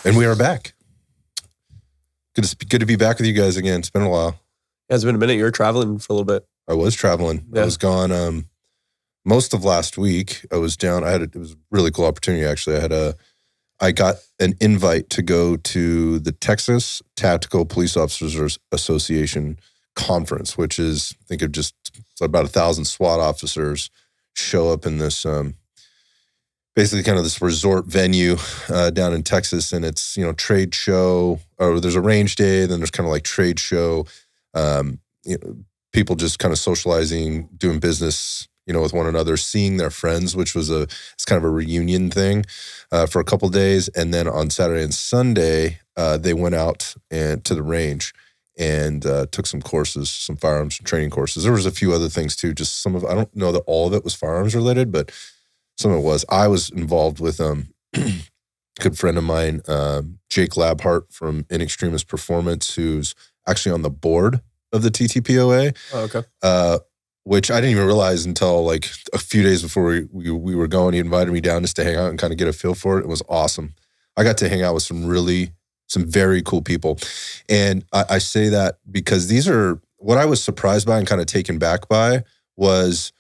And we are back. Good to be back with you guys again. It's been a while. Yeah, it's been a minute. You were traveling for a little bit. I was traveling. Yeah. I was gone most of last week. I was down. It was a really cool opportunity, actually. I got an invite to go to the Texas Tactical Police Officers Association conference, which is, I think, it's about 1,000 SWAT officers show up in this basically kind of this resort venue down in Texas, and it's, trade show, or there's a range day, then there's kind of like trade show, people just kind of socializing, doing business, with one another, seeing their friends, which was it's kind of a reunion thing for a couple of days. And then on Saturday and Sunday, they went out to the range and took some courses, some firearms training courses. There was a few other things too, just I don't know that all of it was firearms related, but some of it was. I was involved with a good friend of mine, Jake Labhart from In Extremis Performance, who's actually on the board of the TTPOA. Oh, okay. Which I didn't even realize until like a few days before we were going. He invited me down just to hang out and kind of get a feel for it. It was awesome. I got to hang out with some very cool people. And I say that because these are, what I was surprised by and kind of taken back by was,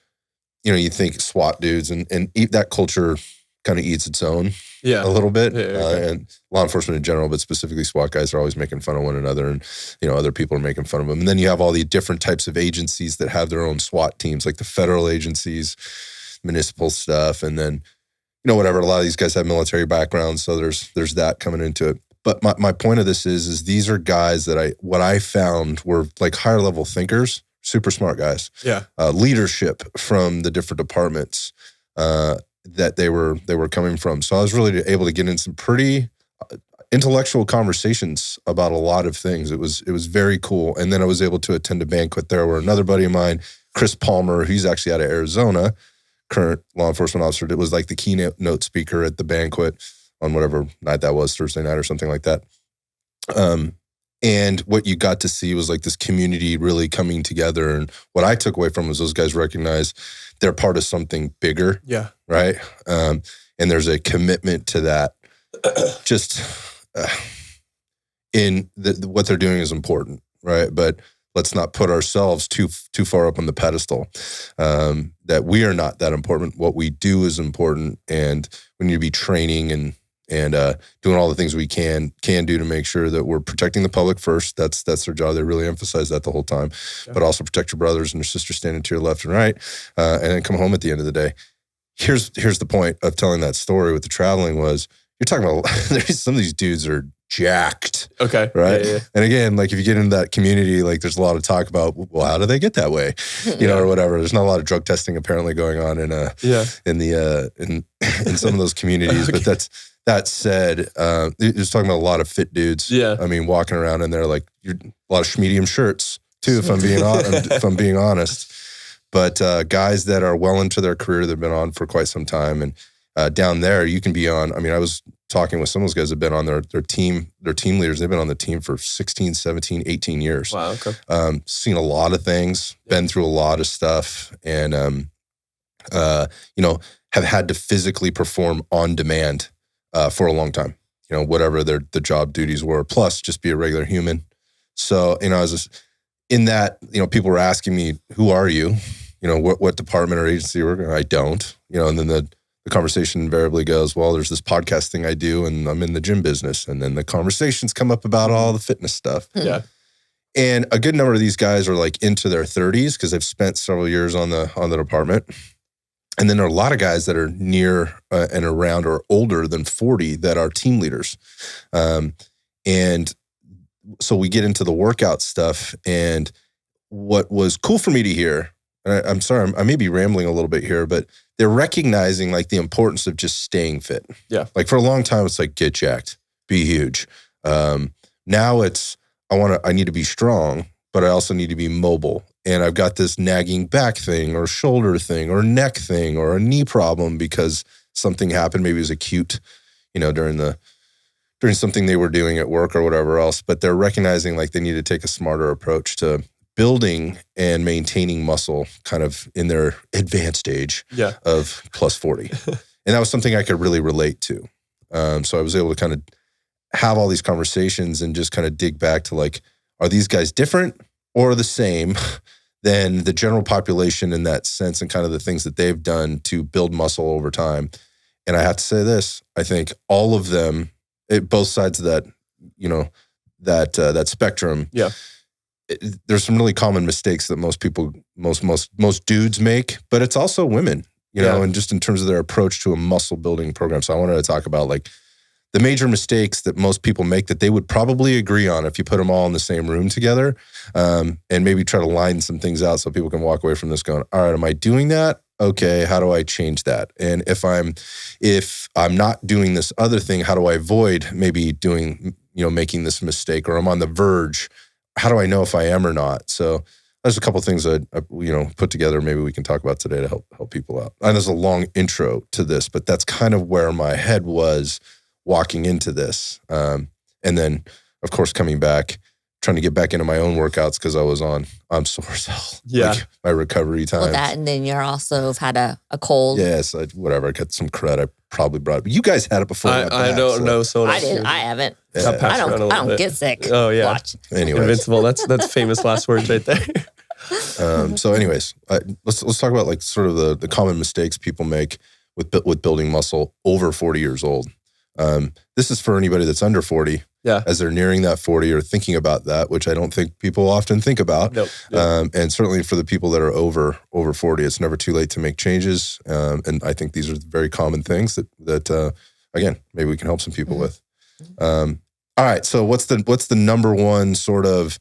you think SWAT dudes and that culture kind of eats its own a little bit. Yeah. And law enforcement in general, but specifically SWAT guys are always making fun of one another, and, other people are making fun of them. And then you have all the different types of agencies that have their own SWAT teams, like the federal agencies, municipal stuff. And then, whatever, a lot of these guys have military backgrounds. So there's that coming into it. But my point of this is these are guys that what I found were like higher level thinkers, super smart guys. Yeah. Leadership from the different departments, that they were coming from. So I was really able to get in some pretty intellectual conversations about a lot of things. It was very cool. And then I was able to attend a banquet there where another buddy of mine, Chris Palmer, he's actually out of Arizona, current law enforcement officer, it was like the keynote speaker at the banquet on whatever night that was, Thursday night or something like that. And what you got to see was like this community really coming together. And what I took away from was those guys recognize they're part of something bigger. Yeah. Right. And there's a commitment to that. Just what they're doing is important. Right. But let's not put ourselves too far up on the pedestal, that we are not that important. What we do is important. And we need to be training and doing all the things we can do to make sure that we're protecting the public first. That's their job. They really emphasize that the whole time. Yeah. But also protect your brothers and your sisters standing to your left and right, and then come home at the end of the day. Here's the point of telling that story with the traveling was, you're talking about some of these dudes are jacked. Okay. Right. Yeah. And again, like if you get into that community, like there's a lot of talk about, well, how do they get that way? Or whatever. There's not a lot of drug testing apparently going on in some of those communities, okay. But that said, you're talking about a lot of fit dudes. Yeah. I mean, walking around in there, like a lot of medium shirts too, if I'm being honest. But guys that are well into their career, they've been on for quite some time. And down there, you can be on, I mean, I was talking with some of those guys that have been on their team leaders. They've been on the team for 16, 17, 18 years. Wow, okay. Seen a lot of things, been through a lot of stuff, and, have had to physically perform on demand for a long time, whatever the job duties were, plus just be a regular human. So, I was just in that, people were asking me, who are you? What department or agency you work in? I don't, and then the conversation invariably goes, well, there's this podcast thing I do and I'm in the gym business. And then the conversations come up about all the fitness stuff. Yeah. And a good number of these guys are like into their 30s because they've spent several years on the department. And then there are a lot of guys that are near and around or older than 40 that are team leaders. And so we get into the workout stuff. And what was cool for me to hear, and I'm sorry, I may be rambling a little bit here, but they're recognizing like the importance of just staying fit. Yeah. Like for a long time, it's like, get jacked, be huge. Now it's, I need to be strong, but I also need to be mobile. And I've got this nagging back thing or shoulder thing or neck thing or a knee problem because something happened. Maybe it was acute, during something they were doing at work or whatever else. But they're recognizing like they need to take a smarter approach to building and maintaining muscle kind of in their advanced age of plus 40. And that was something I could really relate to. So I was able to kind of have all these conversations and just kind of dig back to like, are these guys different or the same than the general population in that sense, and kind of the things that they've done to build muscle over time? And I have to say this, I think all of them, both sides of that, that spectrum, there's some really common mistakes that most people, most dudes make, but it's also women, and just in terms of their approach to a muscle building program. So I wanted to talk about like the major mistakes that most people make that they would probably agree on if you put them all in the same room together, and maybe try to line some things out so people can walk away from this going, all right, am I doing that? Okay, how do I change that? And if I'm not doing this other thing, how do I avoid maybe doing, making this mistake, or I'm on the verge? How do I know if I am or not? So there's a couple of things that put together. Maybe we can talk about today to help people out. And there's a long intro to this, but that's kind of where my head was walking into this. And then, of course, coming back, trying to get back into my own workouts because I'm sore as hell. Yeah. Like my recovery time. Well, that, and then you're also have had a cold. Yes, whatever. I got some crud. I probably brought it. But you guys had it before. I don't know. So I didn't. I haven't. Yeah. I don't get sick. Oh, yeah. Watch. Anyways. Invincible. That's famous last words right there. So anyways, let's talk about like sort of the common mistakes people make with building muscle over 40 years old. This is for anybody that's under 40. Yeah. As they're nearing that 40 or thinking about that, which I don't think people often think about. Nope. And certainly for the people that are over 40, it's never too late to make changes. And I think these are very common things that again, maybe we can help some people with. All right. So what's the number one sort of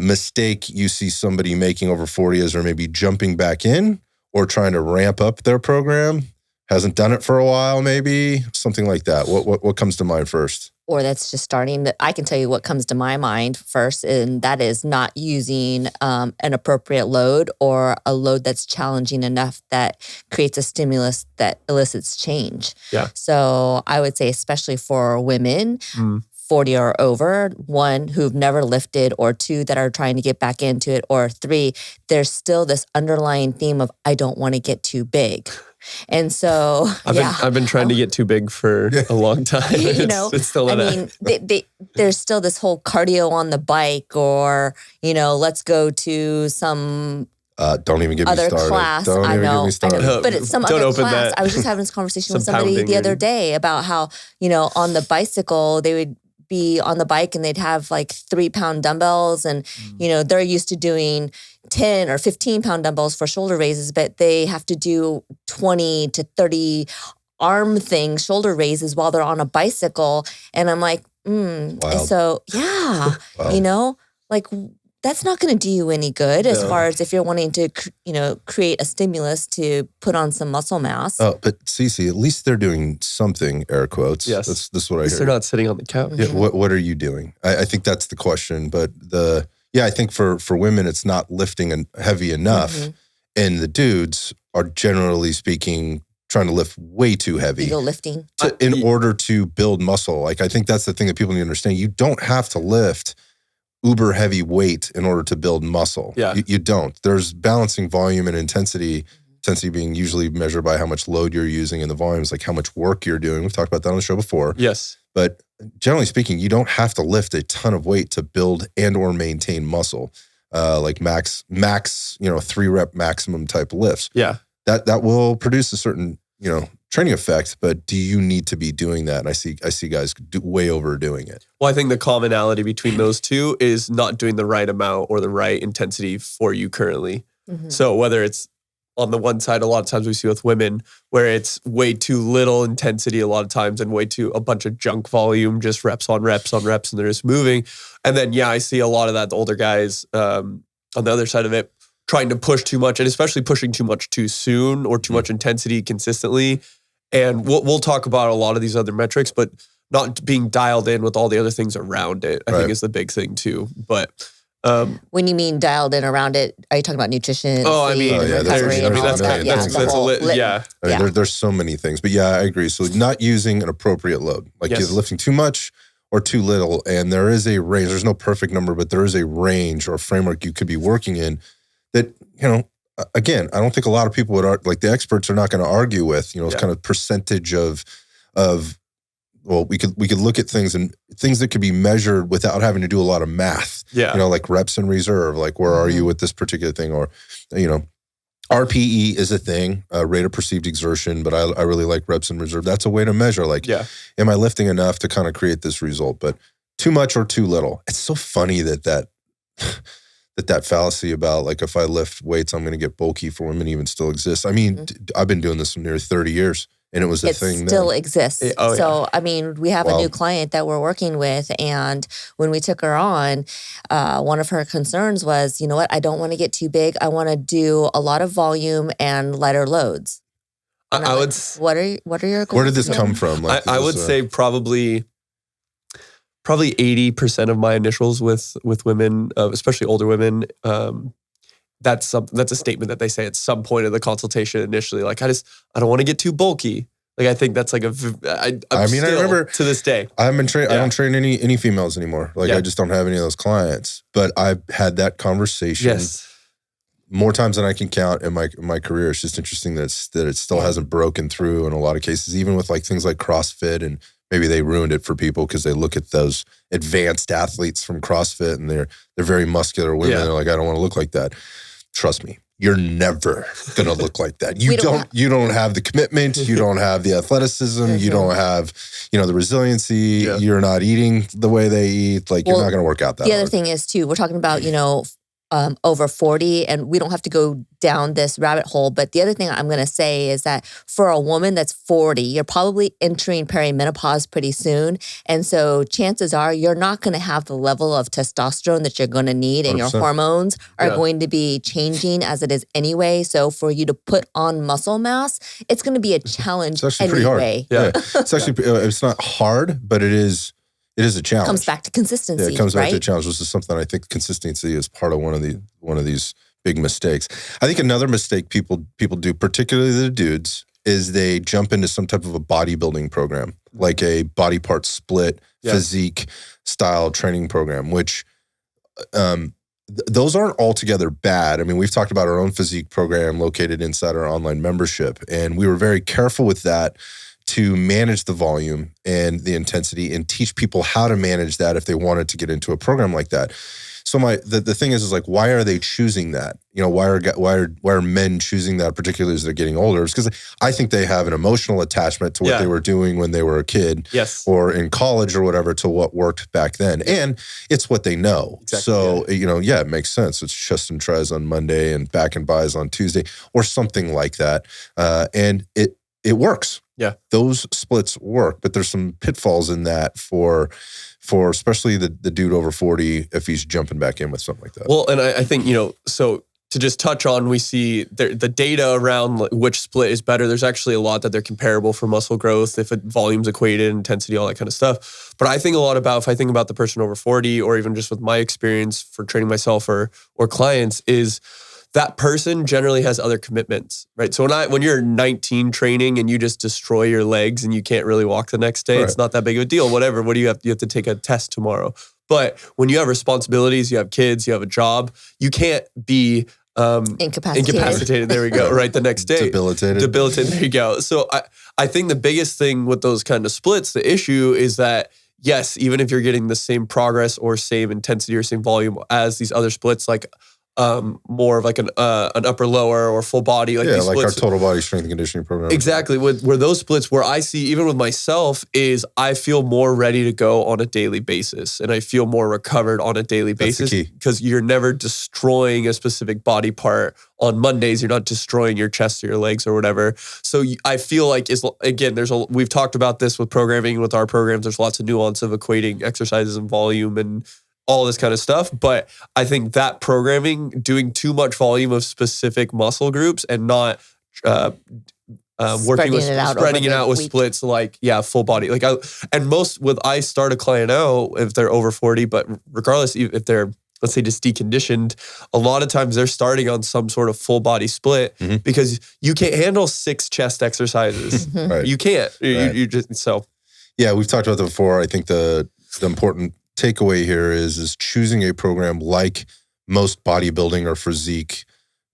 mistake you see somebody making over 40 as they're maybe jumping back in or trying to ramp up their program? Hasn't done it for a while, maybe something like that. What comes to mind first? Or that's just starting. I can tell you what comes to my mind first, and that is not using an appropriate load or a load that's challenging enough that creates a stimulus that elicits change. Yeah. So I would say, especially for women, 40 or over, one, who've never lifted, or two, that are trying to get back into it, or three, there's still this underlying theme of, I don't want to get too big. And so, I've been trying to get too big for a long time. It's still there's still this whole cardio on the bike, or, let's go to some don't even get me other started. class. Don't I even know, get me started. but it's some other class. I was just having this conversation with somebody the other day about how, on the bicycle, they would be on the bike and they'd have like 3-pound dumbbells, and they're used to doing 10 or 15-pound dumbbells for shoulder raises, but they have to do 20 to 30 arm things, shoulder raises, while they're on a bicycle. And I'm like, so Wow. like that's not going to do you any good as far as if you're wanting to, create a stimulus to put on some muscle mass. Oh, but CeCe, at least they're doing something, air quotes. Yes. That's what I hear. They're not sitting on the couch. Yeah, what are you doing? I think that's the question. But I think for women, it's not lifting heavy enough. And the dudes are, generally speaking, trying to lift way too heavy. Ego lifting. In order to build muscle. Like, I think that's the thing that people need to understand. You don't have to lift uber heavy weight in order to build muscle. Yeah. You don't. There's balancing volume and intensity. Intensity being usually measured by how much load you're using, and the volume is like how much work you're doing. We've talked about that on the show before. Yes. But generally speaking, you don't have to lift a ton of weight to build and or maintain muscle. Like max, 3-rep maximum type lifts. Yeah. That will produce a certain, training effect, but do you need to be doing that? And I see guys way overdoing it. Well, I think the commonality between those two is not doing the right amount or the right intensity for you currently. So whether it's on the one side, a lot of times we see with women where it's way too little intensity a lot of times and way too a bunch of junk volume, just reps on reps on reps, and they're just moving. And then, I see a lot of that, the older guys on the other side of it, trying to push too much, and especially pushing too much too soon or too much intensity consistently. And we'll talk about a lot of these other metrics, but not being dialed in with all the other things around it, I think is the big thing too. But when you mean dialed in around it, are you talking about nutrition? There's so many things, but I agree. So not using an appropriate load, like either lifting too much or too little. And there is a range. There's no perfect number, but there is a range or framework you could be working in that, again, I don't think a lot of people would, like the experts are not going to argue with, it's kind of percentage of well, we could look at things and things that could be measured without having to do a lot of math. Yeah. You know, like reps in reserve, like where are you with this particular thing? Or, you know, RPE is a thing, rate of perceived exertion, but I really like reps in reserve. That's a way to measure, like, am I lifting enough to kind of create this result? But too much or too little. It's so funny that fallacy about, like, if I lift weights, I'm going to get bulky for women even still exists. I mean, I've been doing this for nearly 30 years. And it was a thing. It still exists. So, I mean, we have a new client that we're working with. And when we took her on, one of her concerns was, you know what, I don't want to get too big. I want to do a lot of volume and lighter loads. And I would. What are your goals? Where did this come from? Like, I would say probably 80% of my initials with women, especially older women, that's a statement that they say at some point of the consultation initially. Like, I don't want to get too bulky. Like, I think that's like I remember to this day. I don't train any females anymore. Like, I just don't have any of those clients. But I've had that conversation more times than I can count in my career. It's just interesting that it still hasn't broken through in a lot of cases, even with like things like CrossFit, and maybe they ruined it for people because they look at those advanced athletes from CrossFit and they're very muscular women. They're like, I don't want to look like that. Trust me, you're never going to look like that. You don't have the commitment. You don't have the athleticism. You don't have, the resiliency. You're not eating the way they eat. Like, you're not going to work out that The other thing is too, we're talking about, over 40, and we don't have to go down this rabbit hole. But the other thing I'm going to say is that for a woman that's 40, you're probably entering perimenopause pretty soon. And so chances are you're not going to have the level of testosterone that you're going to need, and 100%. Your hormones are going to be changing as it is anyway. So for you to put on muscle mass, it's going to be a challenge anyway. Pretty hard. Yeah. It's actually, it's not hard, but it is a challenge. It comes back to consistency. Yeah, it comes back to a challenge. This is something I think consistency is part of one of these big mistakes. I think another mistake people do, particularly the dudes, is they jump into some type of a bodybuilding program, like a body part split, physique style training program, which those aren't altogether bad. I mean, we've talked about our own physique program located inside our online membership, and we were very careful with that to manage the volume and the intensity and teach people how to manage that if they wanted to get into a program like that. So the thing is like, why are they choosing that? Why are men choosing that, particularly as they're getting older? It's because I think they have an emotional attachment to what they were doing when they were a kid, or in college or whatever, to what worked back then, and it's what they know. Exactly, so it makes sense. It's chest and tries on Monday and back and buys on Tuesday, or something like that, and it works. Yeah, those splits work, but there's some pitfalls in that for especially the dude over 40 if he's jumping back in with something like that. Well, and I think, so to just touch on, we see the data around which split is better. There's actually a lot that they're comparable for muscle growth, if volume's equated, intensity, all that kind of stuff. But I think a lot about, if I think about the person over 40, or even just with my experience for training myself or clients, is that person generally has other commitments, right? So when you're 19 training and you just destroy your legs and you can't really walk the next day, it's not that big of a deal. Whatever. What do you have? You have to take a test tomorrow. But when you have responsibilities, you have kids, you have a job, you can't be incapacitated. There we go. Right. The next day. Debilitated. There you go. So I think the biggest thing with those kind of splits, the issue is that, yes, even if you're getting the same progress or same intensity or same volume as these other splits, like more of like an upper lower or full body, like these like splits, our total body strength and conditioning program. Exactly. Where those splits, where I see even with myself, is I feel more ready to go on a daily basis, and I feel more recovered on a daily basis, because you're never destroying a specific body part. On Mondays, you're not destroying your chest or your legs or whatever. So I feel like, we've talked about this with programming, with our programs. There's lots of nuance of equating exercises and volume and all this kind of stuff. But I think that programming, doing too much volume of specific muscle groups and not spreading it out with splits, like, full body. Like I start a client out if they're over 40, but regardless, if they're, let's say, just deconditioned, a lot of times they're starting on some sort of full body split, because you can't handle 6 chest exercises. Right. You can't. Right. You just, so. Yeah, we've talked about that before. I think the important takeaway here is choosing a program like most bodybuilding or physique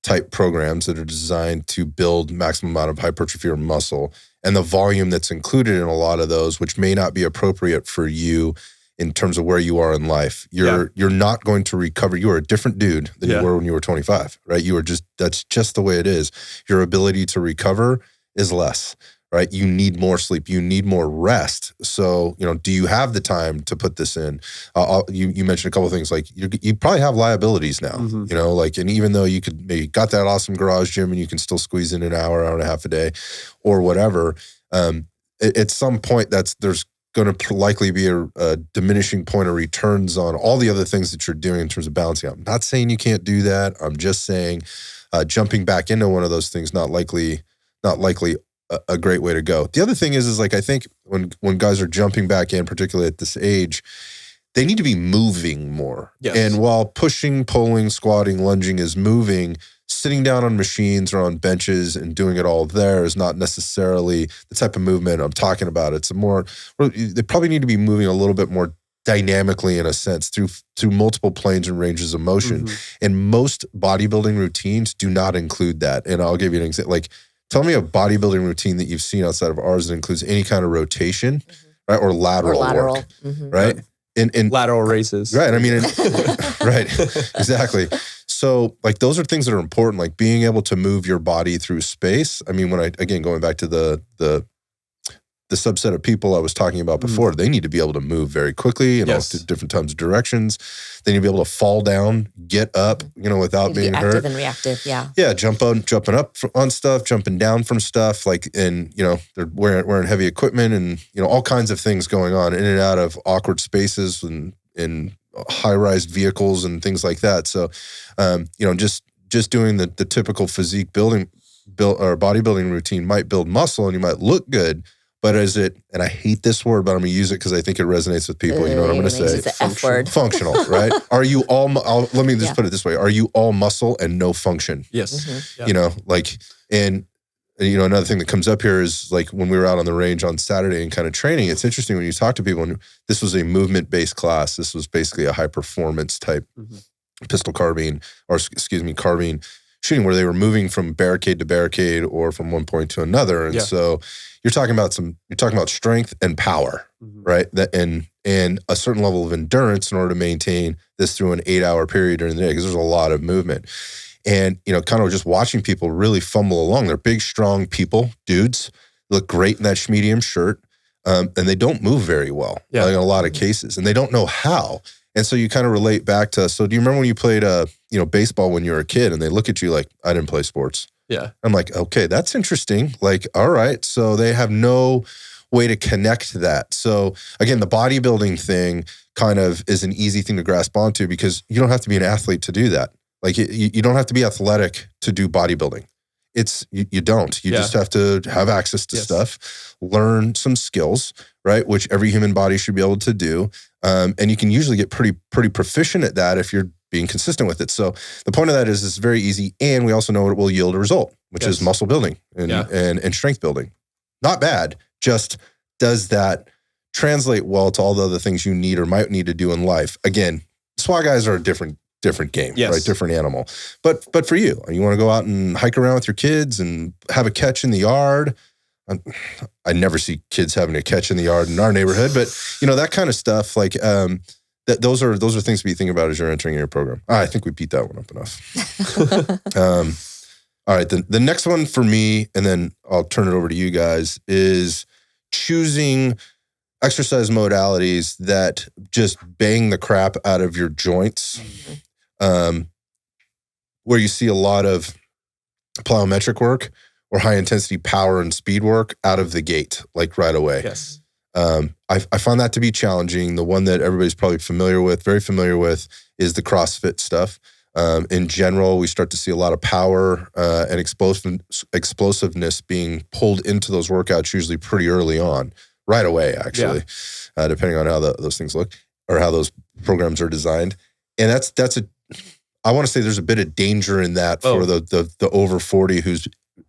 type programs that are designed to build maximum amount of hypertrophy or muscle, and the volume that's included in a lot of those, which may not be appropriate for you in terms of where you are in life. You're not going to recover. You are a different dude than you were when you were 25, right? That's just the way it is. Your ability to recover is less, right? You need more sleep. You need more rest. So, do you have the time to put this in? You mentioned a couple of things, like you probably have liabilities now, and even though you could maybe got that awesome garage gym and you can still squeeze in an hour and a half a day or whatever, at some point there's going to likely be a diminishing point of returns on all the other things that you're doing in terms of balancing out. I'm not saying you can't do that. I'm just saying jumping back into one of those things, not likely a great way to go. The other thing is like, I think when guys are jumping back in, particularly at this age, they need to be moving more. Yes. And while pushing, pulling, squatting, lunging is moving, sitting down on machines or on benches and doing it all there is not necessarily the type of movement I'm talking about. It's they probably need to be moving a little bit more dynamically in a sense through multiple planes and ranges of motion. And most bodybuilding routines do not include that. And I'll give you an example. Like, tell me a bodybuilding routine that you've seen outside of ours that includes any kind of rotation, right? Or lateral work, right? In lateral races. Right. I mean, right. Exactly. So like those are things that are important, like being able to move your body through space. I mean, going back to the subset of people I was talking about before, they need to be able to move very quickly in all different types of directions. They need to be able to fall down, get up, without being hurt. Active and reactive, yeah. Yeah, jumping up on stuff, jumping down from stuff, and they're wearing heavy equipment and all kinds of things going on in and out of awkward spaces and in high-rise vehicles and things like that. So, just doing the typical physique or bodybuilding routine might build muscle and you might look good. But and I hate this word, but I'm going to use it because I think it resonates with people. You know what I'm going to say? It's the F word. Functional, right? Are you all, let me just put it this way. Are you all muscle and no function? Yes. Yeah. And another thing that comes up here is like when we were out on the range on Saturday and kind of training, it's interesting when you talk to people, and this was a movement-based class. This was basically a high-performance type carbine shooting where they were moving from barricade to barricade or from one point to another. And so you're talking about strength and power, right? And a certain level of endurance in order to maintain this through an 8-hour period during the day, because there's a lot of movement. And, kind of just watching people really fumble along. They're big, strong people, dudes, look great in that medium shirt. And they don't move very well in a lot of cases, and they don't know how. And so you kind of relate back to, so do you remember when you played, baseball when you were a kid and they look at you like, I didn't play sports. Yeah. I'm like, okay, that's interesting. Like, all right. So they have no way to connect that. So again, the bodybuilding thing kind of is an easy thing to grasp onto because you don't have to be an athlete to do that. Like you don't have to be athletic to do bodybuilding. You don't. You just have to have access to stuff, learn some skills, right? Which every human body should be able to do. And you can usually get pretty proficient at that if you're being consistent with it. So the point of that is it's very easy. And we also know it will yield a result, which is muscle building and strength building. Not bad. Just does that translate well to all the other things you need or might need to do in life? Again, SWAT guys are a different game, right? Different animal. But for you want to go out and hike around with your kids and have a catch in the yard. I never see kids having a catch in the yard in our neighborhood, but that kind of stuff. Like those are things to be thinking about as you're entering your program. I think we beat that one up enough. All right, the next one for me, and then I'll turn it over to you guys, is choosing exercise modalities that just bang the crap out of your joints. Where you see a lot of plyometric work or high intensity power and speed work out of the gate, like right away. Yes. I find that to be challenging. The one that everybody's probably very familiar with, is the CrossFit stuff. In general, we start to see a lot of power and explosiveness being pulled into those workouts, usually pretty early on, right away, actually, depending on how those things look or how those programs are designed. And I want to say there's a bit of danger in that for the over 40 who's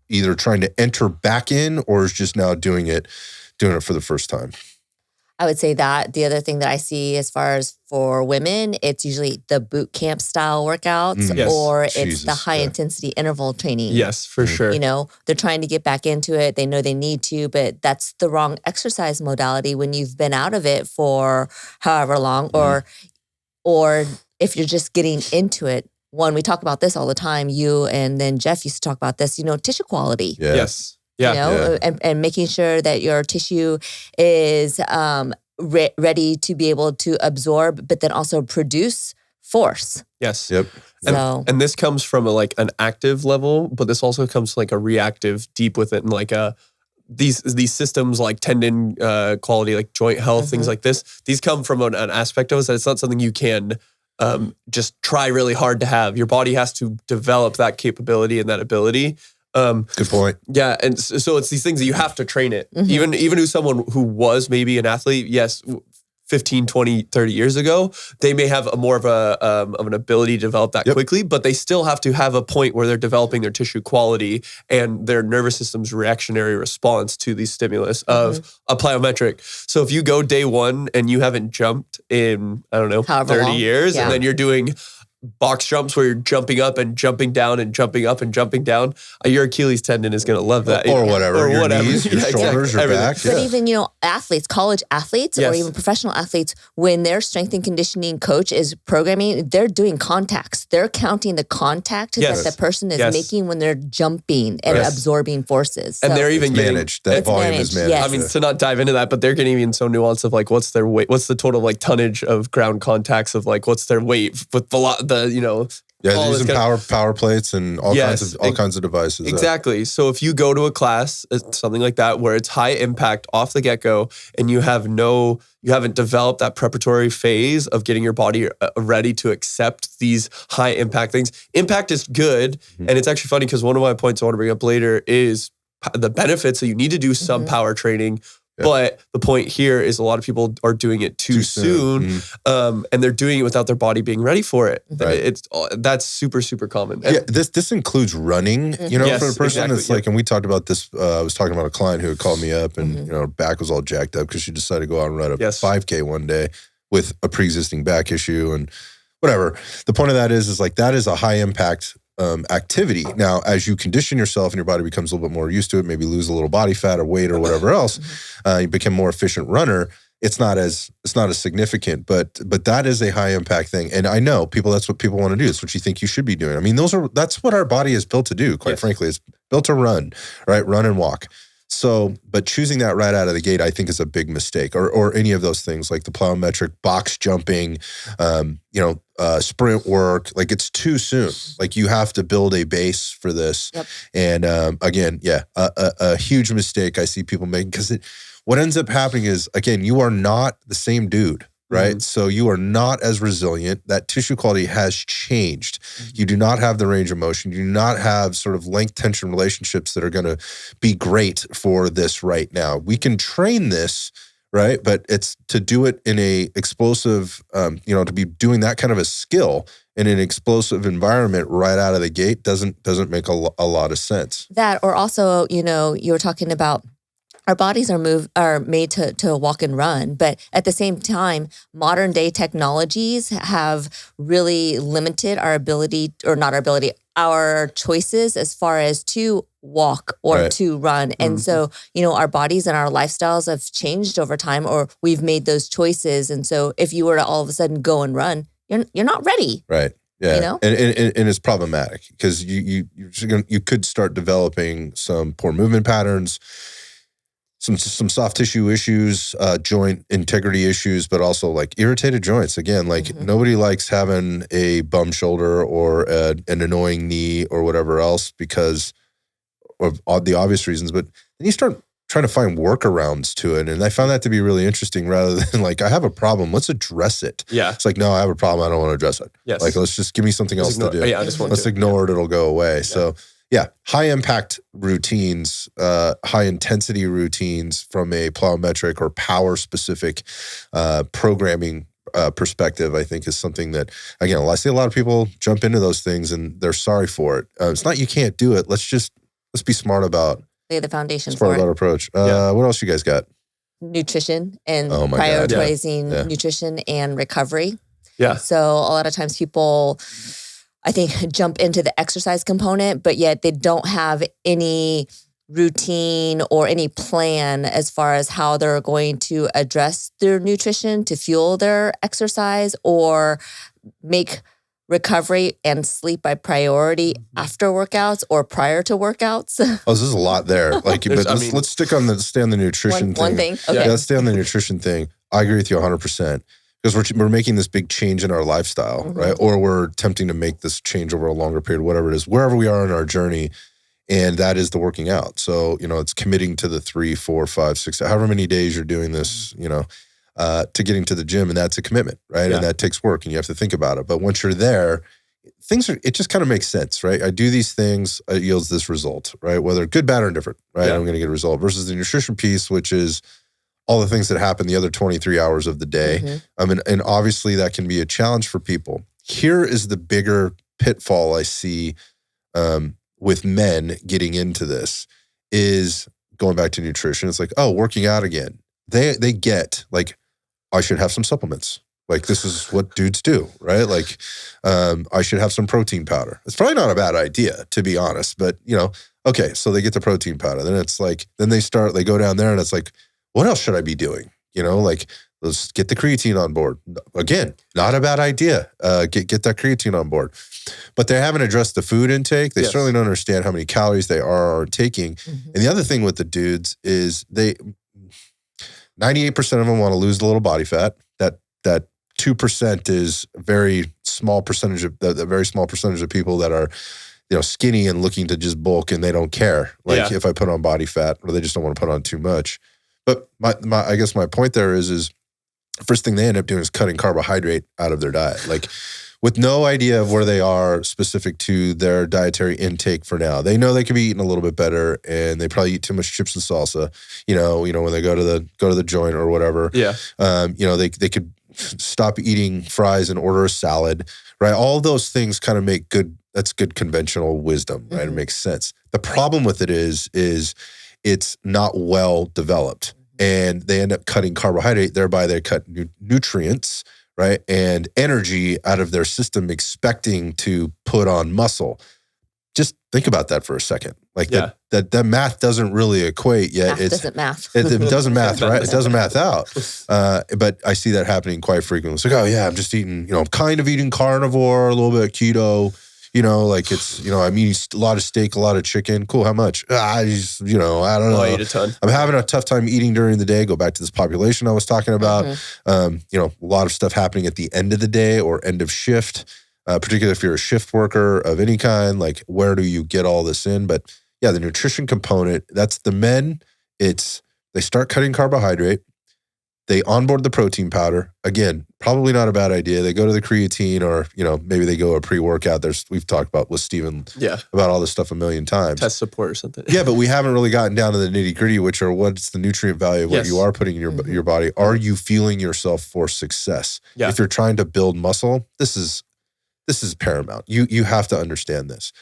either trying to enter back in or is just now doing it for the first time. I would say that. The other thing that I see as far as for women, it's usually the boot camp style workouts or it's the high intensity interval training. Yes, for sure. You know, they're trying to get back into it. They know they need to, but that's the wrong exercise modality when you've been out of it for however long, or if you're just getting into it. One, we talk about this all the time. You and then Jeff used to talk about this, tissue quality. Yeah. Yes. Yeah. You know, and making sure that your tissue is ready to be able to absorb, but then also produce force. Yes. Yep. And this comes from an active level, but this also comes like a reactive deep within like these systems like tendon quality, like joint health, things like this. These come from an aspect of us that it's not something you can just try really hard to have. Your body has to develop that capability and that ability. Good point. Yeah, and so it's these things that you have to train it. Even who's someone who was maybe an athlete, yes, 15, 20, 30 years ago, they may have more of an ability to develop that quickly, but they still have to have a point where they're developing their tissue quality and their nervous system's reactionary response to the stimulus of a plyometric. So if you go day one and you haven't jumped in, I don't know, however 30 long. years, and then you're doing box jumps where you're jumping up and jumping down and jumping up and jumping down, your Achilles tendon is going to love that. Or whatever. Or your whatever. knees, your shoulders, your back. But even, athletes, college athletes or even professional athletes, when their strength and conditioning coach is programming, they're doing contacts. They're counting the contact that the person is making when they're jumping and absorbing forces. And they're even managed. That volume is managed. Yes. I mean, to not dive into that, but they're getting even so nuanced of like, what's their weight? What's the total like tonnage of ground contacts of like, what's their weight with Yeah, they're using power plates and all kinds of devices. Exactly. So if you go to a class, something like that, where it's high impact off the get-go, and you haven't developed that preparatory phase of getting your body ready to accept these high impact things. Impact is good. And it's actually funny because one of my points I want to bring up later is the benefits that you need to do some power training. But the point here is a lot of people are doing it too soon. And they're doing it without their body being ready for it. Right. That's super, super common. And this includes running, for a person. It's like, and we talked about this, I was talking about a client who had called me up and, her back was all jacked up because she decided to go out and run a 5K one day with a pre-existing back issue and whatever. The point of that is like, that is a high impact activity. Now, as you condition yourself and your body becomes a little bit more used to it, maybe lose a little body fat or weight or whatever else, you become a more efficient runner. It's not as significant, but that is a high impact thing. And I know that's what people want to do. It's what you think you should be doing. I mean, that's what our body is built to do. Quite frankly, it's built to run, right? Run and walk. So, but choosing that right out of the gate, I think is a big mistake, or any of those things like the plyometric, box jumping, sprint work. Like it's too soon. Like you have to build a base for this. And again, a huge mistake I see people making because what ends up happening is, again, you are not the same dude. Right. So you are not as resilient. That tissue quality has changed. You do not have the range of motion. You do not have sort of length tension relationships that are going to be great for this right now. We can train this, right? But it's to do it in a explosive, to be doing that kind of a skill in an explosive environment right out of the gate doesn't make a lot of sense. That, or also, you were talking about our bodies are made to walk and run, but at the same time, modern day technologies have really limited our choices as far as to walk or to run. And so, our bodies and our lifestyles have changed over time, or we've made those choices. And so if you were to all of a sudden go and run, you're not ready. Right. Yeah. And it's problematic because you could start developing some poor movement patterns, some soft tissue issues, joint integrity issues, but also like irritated joints. Again, like nobody likes having a bum shoulder or an annoying knee or whatever else because of the obvious reasons. But then you start trying to find workarounds to it. And I found that to be really interesting rather than like, I have a problem, let's address it. Yeah. It's like, no, I have a problem, I don't want to address it. Yes. Like, let's just give me something else to do. Let's ignore it, it'll go away. Yeah. So high impact routines, high intensity routines from a plyometric or power specific programming perspective, I think is something that, again, I see a lot of people jump into those things and they're sorry for it. It's not you can't do it. Let's be smart about lay the foundation for it. Smart about approach. What else you guys got? nutrition and Oh my God. prioritizing nutrition and recovery. Yeah. So a lot of times people, I think, jump into the exercise component, but yet they don't have any routine or any plan as far as how they're going to address their nutrition to fuel their exercise or make recovery and sleep by priority after workouts or prior to workouts. Oh, this is a lot there. Like, but let's stay on the nutrition thing. One thing. Okay. Yeah, let's stay on the nutrition thing. I agree with you 100%. Because we're making this big change in our lifestyle, right? Or we're attempting to make this change over a longer period, whatever it is, wherever we are in our journey. And that is the working out. So, it's committing to the 3, 4, 5, 6, however many days you're doing this, to getting to the gym. And that's a commitment, right? Yeah. And that takes work and you have to think about it. But once you're there, it just kind of makes sense, right? I do these things, it yields this result, right? Whether good, bad, or indifferent, right? Yeah. I'm going to get a result versus the nutrition piece, which is all the things that happen the other 23 hours of the day. And obviously that can be a challenge for people. Here is the bigger pitfall I see with men getting into this is going back to nutrition. It's like, oh, working out again. They get like, I should have some supplements. Like this is what dudes do, right? Like I should have some protein powder. It's probably not a bad idea, to be honest, but okay, so they get the protein powder. Then it's like, they go down there and it's like, what else should I be doing? Like let's get the creatine on board. Again, not a bad idea. Get that creatine on board. But they haven't addressed the food intake. They certainly don't understand how many calories they are taking. And the other thing with the dudes is 98% of them want to lose a little body fat. That 2% is a very small percentage of the very small percentage of people that are skinny and looking to just bulk and they don't care. Like if I put on body fat, or they just don't want to put on too much. But I guess my point there is first thing they end up doing is cutting carbohydrate out of their diet, like with no idea of where they are specific to their dietary intake for now. They know they could be eating a little bit better, and they probably eat too much chips and salsa. When they go to the joint or whatever. Yeah. They could stop eating fries and order a salad, right? All those things kind of make good. That's good conventional wisdom, right? It makes sense. The problem with it is it's not well developed, and they end up cutting carbohydrate. Thereby, they cut nutrients, right, and energy out of their system, expecting to put on muscle. Just think about that for a second. Like that math doesn't really equate yet. It doesn't math, right? It doesn't math out. But I see that happening quite frequently. It's like, oh yeah, I'm just eating, I'm kind of eating carnivore, a little bit of keto. Like it's, I'm eating a lot of steak, a lot of chicken. Cool. How much? I don't know. I eat a ton. I'm having a tough time eating during the day. Go back to this population I was talking about. A lot of stuff happening at the end of the day or end of shift, particularly if you're a shift worker of any kind. Like, where do you get all this in? But yeah, the nutrition component, that's the men. They start cutting carbohydrate. They onboard the protein powder. Again, probably not a bad idea. They go to the creatine, or maybe they go a pre-workout. We've talked about with Steven about all this stuff a million times. Test support or something. Yeah, but we haven't really gotten down to the nitty-gritty, which are what's the nutrient value of what you are putting in your body. Are you fueling yourself for success? Yeah. If you're trying to build muscle, this is paramount. You have to understand this.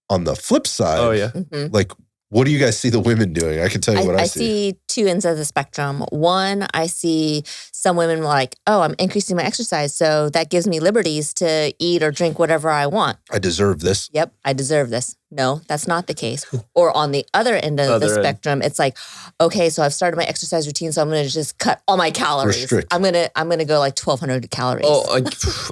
On the flip side, like, what do you guys see the women doing? I can tell you what I see. I see two ends of the spectrum. One, I see some women like, oh, I'm increasing my exercise, so that gives me liberties to eat or drink whatever I want. I deserve this. Yep, I deserve this. No, that's not the case. Or on the other end of the spectrum, it's like, okay, so I've started my exercise routine, so I'm going to just cut all my calories. Restrict. I'm gonna go like 1,200 calories. Oh,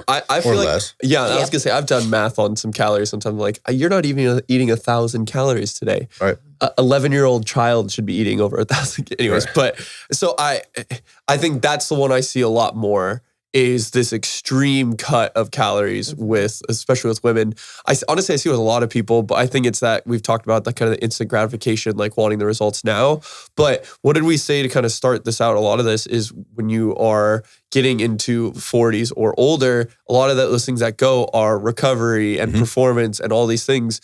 I feel like less. Yeah, I was gonna say I've done math on some calories. Sometimes I'm like, you're not even eating 1,000 calories today. Right. 11-year-old child should be eating over 1,000. Anyways, but so I think that's the one I see a lot more. Is this extreme cut of calories especially with women. Honestly, I see it with a lot of people, but I think it's that we've talked about that kind of the instant gratification, like wanting the results now. But what did we say to kind of start this out? A lot of this is when you are getting into 40s or older, a lot of those things that go are recovery and performance and all these things.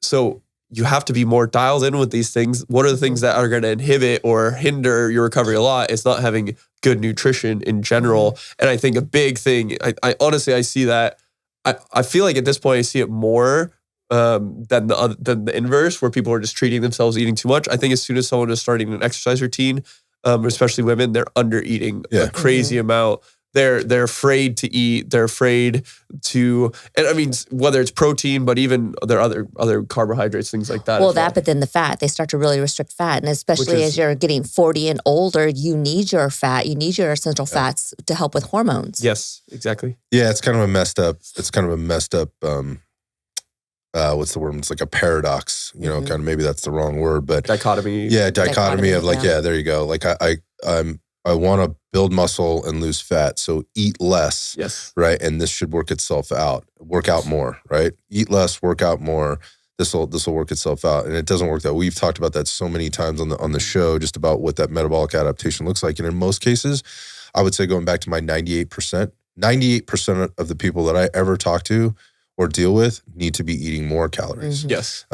So you have to be more dialed in with these things. What are the things that are going to inhibit or hinder your recovery a lot? It's not having good nutrition in general. And I think a big thing, I honestly, I see that, I feel like at this point I see it more than the inverse, where people are just treating themselves eating too much. I think as soon as someone is starting an exercise routine, especially women, they're under eating a crazy amount. They're afraid to eat. They're afraid to, and I mean, whether it's protein, but even there are other carbohydrates, things like that. Well, but then the fat, they start to really restrict fat. And especially as you're getting 40 and older, you need your fat, you need your essential fats to help with hormones. Yes, exactly. Yeah, it's kind of a messed up, what's the word? It's like a paradox, kind of, maybe that's the wrong word, but dichotomy. Yeah, dichotomy of like, there you go. Like I want to build muscle and lose fat, so eat less. Yes. Right. And this should work itself out. Work out more. Right. Eat less, work out more. This will work itself out. And it doesn't work that. We've talked about that so many times on the show, just about what that metabolic adaptation looks like. And in most cases, I would say, going back to my 98%, 98% of the people that I ever talk to or deal with need to be eating more calories. Yes.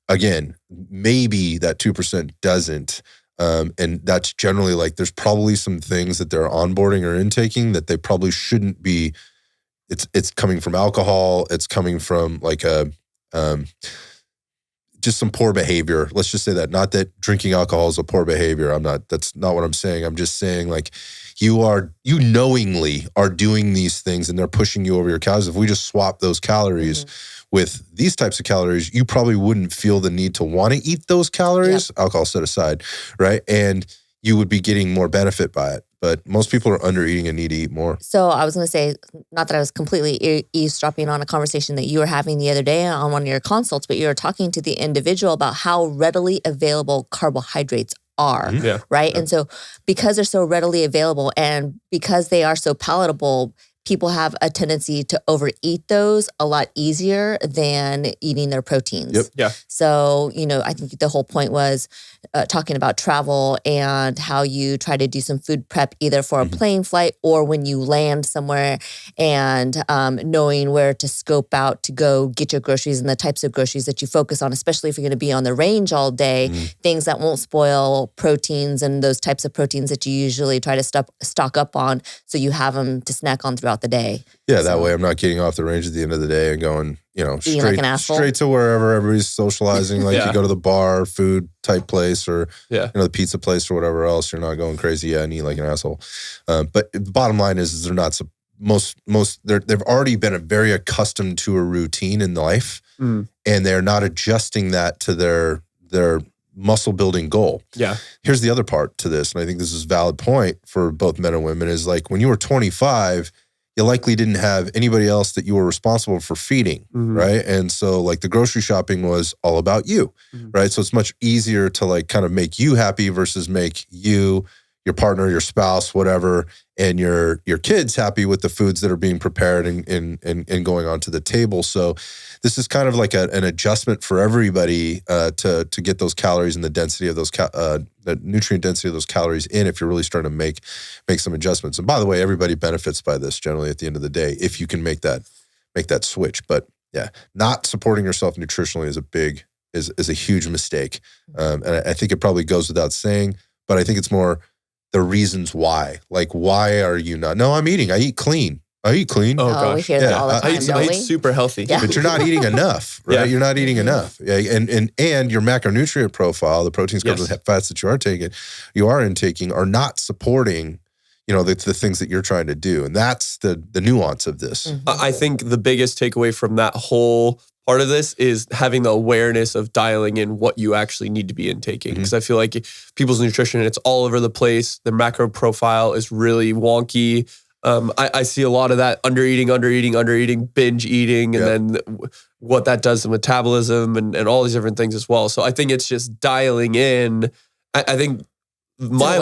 Again, maybe that 2% doesn't. And that's generally like, there's probably some things that they're onboarding or intaking that they probably shouldn't be. It's coming from alcohol. It's coming from like just some poor behavior. Let's just say that. Not that drinking alcohol is a poor behavior. That's not what I'm saying. I'm just saying, like, you knowingly are doing these things and they're pushing you over your calories. If we just swap those calories with these types of calories, you probably wouldn't feel the need to want to eat those calories, alcohol set aside, right? And you would be getting more benefit by it. But most people are under eating and need to eat more. So I was going to say, not that I was completely eavesdropping on a conversation that you were having the other day on one of your consults, but you were talking to the individual about how readily available carbohydrates are, right? And so because they're so readily available and because they are so palatable, people have a tendency to overeat those a lot easier than eating their proteins. Yep. Yeah. So, I think the whole point was talking about travel and how you try to do some food prep either for a plane flight or when you land somewhere, and knowing where to scope out to go get your groceries and the types of groceries that you focus on, especially if you're going to be on the range all day, things that won't spoil proteins and those types of proteins that you usually try to stock up on so you have them to snack on throughout the day. Yeah, that way I'm not getting off the range at the end of the day and going, Being like an asshole. straight to wherever everybody's socializing. Like you go to the bar, food type place, or the pizza place or whatever else. You're not going crazy and eat like an asshole. But the bottom line is they're not they've already been very accustomed to a routine in life, and they're not adjusting that to their muscle building goal. Yeah. Here's the other part to this, and I think this is a valid point for both men and women, is like when you were 25, you likely didn't have anybody else that you were responsible for feeding, right? And so like the grocery shopping was all about you, right? So it's much easier to like kind of make you happy versus make you, your partner, your spouse, whatever, and your kids happy with the foods that are being prepared and going onto the table. So this is kind of like an adjustment for everybody to get those calories and the density of those the nutrient density of those calories in, if you're really starting to make some adjustments. And by the way, everybody benefits by this generally at the end of the day if you can make that switch. But yeah, not supporting yourself nutritionally is a huge mistake. And I think it probably goes without saying, but I think it's more the reasons why. Like, why are you not? No, I'm eating. I eat clean. I eat clean. Oh gosh. We hear that all the time, I eat super healthy. Yeah. But you're not eating enough, right? You're not eating enough. Yeah. And your macronutrient profile, the proteins, carbs, and fats that you are intaking are not supporting, the things that you're trying to do. And that's the nuance of this. I think the biggest takeaway from that whole part of this is having the awareness of dialing in what you actually need to be intaking. Because I feel like people's nutrition, it's all over the place. Their macro profile is really wonky. I see a lot of that under eating, binge eating, and then what that does to metabolism and all these different things as well. So I think it's just dialing in. I think my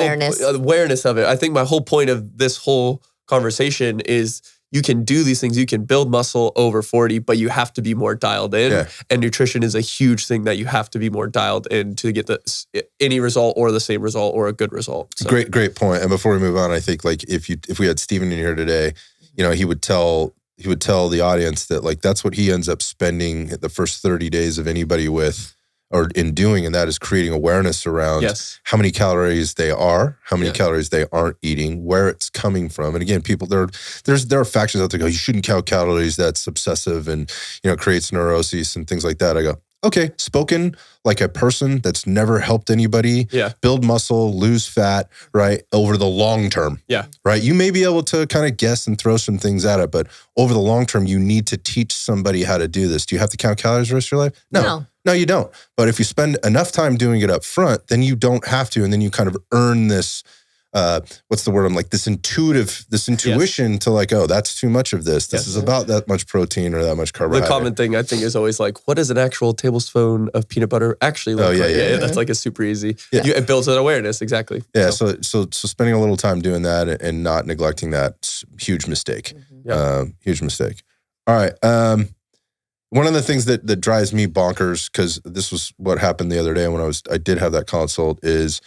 awareness of it. I think my whole point of this whole conversation is you can do these things. You can build muscle over 40, but you have to be more dialed in. Yeah. And nutrition is a huge thing that you have to be more dialed in to get any result or the same result or a good result. So. Great point. And before we move on, I think like if we had Steven in here today, he would tell the audience that like that's what he ends up spending the first 30 days of anybody with or in doing, and that is creating awareness around how many calories they are, how many calories they aren't eating, where it's coming from. And again, people, there are factions out there go, you shouldn't count calories, that's obsessive and, creates neuroses and things like that. I go, Okay, spoken like a person that's never helped anybody build muscle, lose fat, right, over the long term. Yeah. Right? You may be able to kind of guess and throw some things at it, but over the long term, you need to teach somebody how to do this. Do you have to count calories the rest of your life? No, you don't. But if you spend enough time doing it up front, then you don't have to, and then you kind of earn this what's the word? I'm like this intuition to like, oh, that's too much of this. This is about that much protein or that much carbohydrate. The common thing I think is always like, what does an actual tablespoon of peanut butter actually look like? Yeah. That's like a super easy. Yeah. It builds that awareness. Exactly. Yeah. So spending a little time doing that and not neglecting that, huge mistake. Huge mistake. All right. One of the things that drives me bonkers, because this was what happened the other day when I did have that consult, is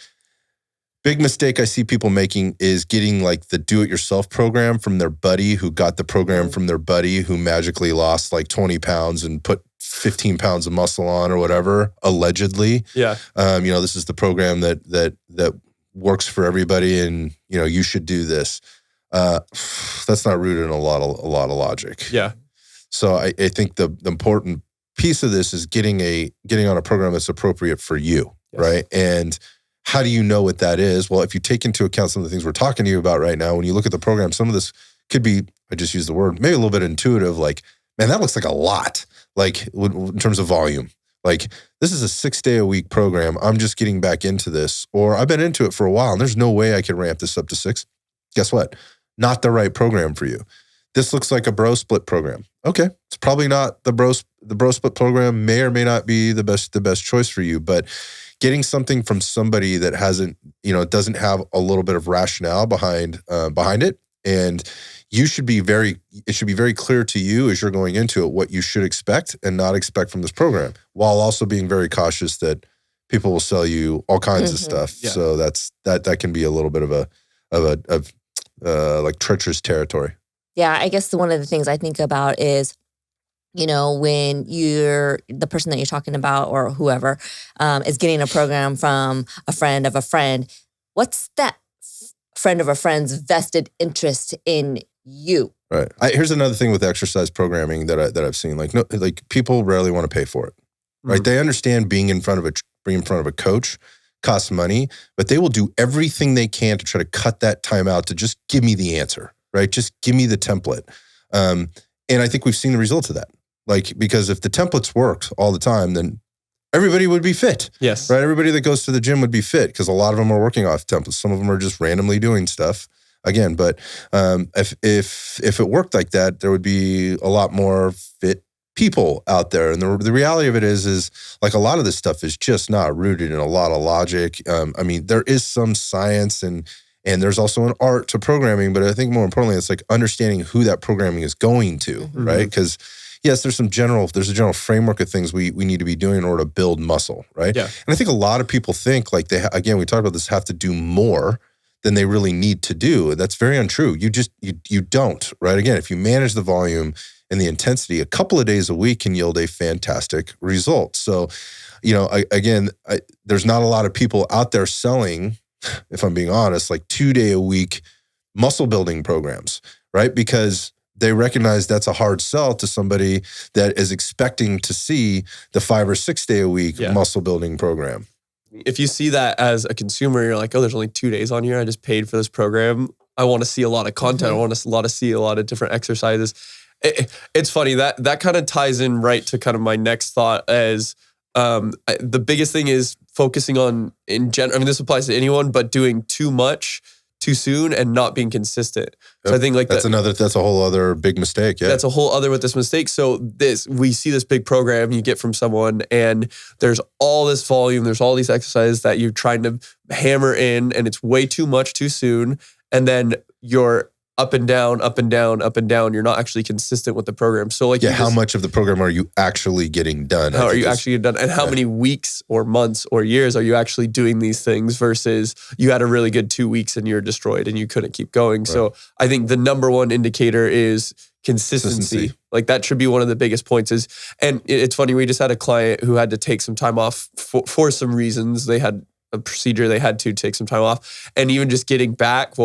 big mistake I see people making is getting like the do-it-yourself program from their buddy who got the program from their buddy who magically lost like 20 pounds and put 15 pounds of muscle on or whatever, allegedly. Yeah. This is the program that works for everybody and, you should do this. That's not rooted in a lot of logic. Yeah. So I think the important piece of this is getting on a program that's appropriate for you, right? And how do you know what that is? Well, if you take into account some of the things we're talking to you about right now, when you look at the program, some of this could be, I just use the word, maybe a little bit intuitive, like, man, that looks like a lot, like in terms of volume. Like, this is a 6-day-a-week program. I'm just getting back into this, or I've been into it for a while, and there's no way I can ramp this up to 6. Guess what? Not the right program for you. This looks like a bro split program. Okay, it's probably not the bro split program. May or may not be the best choice for you, but getting something from somebody that doesn't have a little bit of rationale behind it, and it should be very clear to you as you're going into it what you should expect and not expect from this program, while also being very cautious that people will sell you all kinds of stuff. Yeah. So that can be a little bit of like treacherous territory. Yeah, I guess one of the things I think about is, when you're the person that you're talking about or whoever is getting a program from a friend of a friend, what's that friend of a friend's vested interest in you? Right. Here's another thing with exercise programming that I've seen. Like people rarely want to pay for it. Right? They understand being in front of a coach costs money, but they will do everything they can to try to cut that time out to just give me the answer. Right? Just give me the template. And I think we've seen the result of that. Like, because if the templates worked all the time, then everybody would be fit. Yes. Right? Everybody that goes to the gym would be fit because a lot of them are working off templates. Some of them are just randomly doing stuff. Again, but if it worked like that, there would be a lot more fit people out there. And the reality of it is like a lot of this stuff is just not rooted in a lot of logic. There is some science and there's also an art to programming, but I think more importantly, it's like understanding who that programming is going to, right? Because yes, there's a general framework of things we need to be doing in order to build muscle, right? Yeah. And I think a lot of people think like we talked about this, have to do more than they really need to do. That's very untrue. You don't, right? Again, if you manage the volume and the intensity, a couple of days a week can yield a fantastic result. So, there's not a lot of people out there selling, if I'm being honest, like 2-day-a-week muscle building programs, right? Because they recognize that's a hard sell to somebody that is expecting to see the 5 or 6 day a week muscle building program. If you see that as a consumer, you're like, oh, there's only 2 days on here. I just paid for this program. I want to see a lot of content. I want to see a lot of different exercises. It's funny that kind of ties in right to kind of my next thought as the biggest thing is focusing on in general. I mean, this applies to anyone, but doing too much too soon and not being consistent. So I think like that's a whole other big mistake. Yeah. That's a whole other with this mistake. So we see this big program you get from someone and there's all this volume, there's all these exercises that you're trying to hammer in and it's way too much too soon. And then you're up and down, up and down, up and down. You're not actually consistent with the program. So like, how much of the program are you actually getting done? How are you actually getting done? And how many weeks or months or years are you actually doing these things versus you had a really good 2 weeks and you're destroyed and you couldn't keep going. Right. So I think the number one indicator is consistency. Like that should be one of the biggest points and it's funny, we just had a client who had to take some time off for some reasons. They had a procedure, they had to take some time off. And even just getting back,